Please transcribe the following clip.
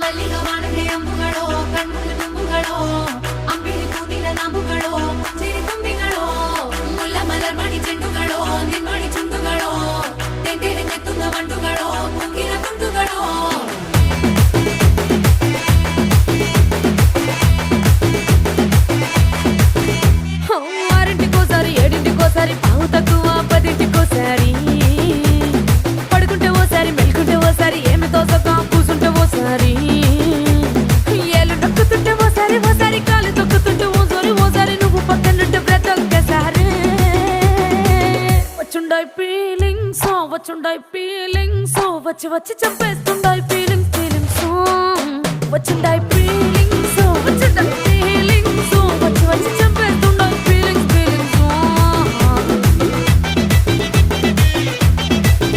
ಮಲ್ಲಿಗ ವಾಣದೆ ಅಂಬುಗಳೋ ಕಣ್ಮುಳ್ಳು ತುಂಬುಗಳೋ ಅಂಬಿಳಿ ಕೂದಿನ ನಾಂಬುಗಳೋ ಚಿರಿ ತುಂಬಿಗಳೋ ಮುಲ್ಲ ಮಲರ್ ಮಣಿ ಚೆಂಡುಗಳೋ ನಿನ್ಮಣಿ ಚುಂಡುಗಳೋ ತೆಂಟೆರೆ ನೆತ್ತುಂಗ ಮಂಡುಗಳೋ ಕುಂಗಿನ ತುಂಡುಗಳೋ ఆరింటికోసారి ఏడింటికోసారి పావు తక్కువ పదింటికోసారి పడుకుంటే ఓసారి మెలుకుంటే ఓసారి ఏమి తోసక కూసుంటే ఓసారి ఏళ్ళు నొక్కుతుంటే ఓసారి ఓసారి కాలు తొక్కుతుంటే ఓసారి నువ్వు పక్కనుంటే బ్రతొక్కసారి వచ్చుండాయి ఫీలింగ్స్ వచ్చి వచ్చి చంపేస్తుండాయి ఫీలింగ్స్ వచ్చుండాయి ఫీలింగ్స్ వచ్చుండాయి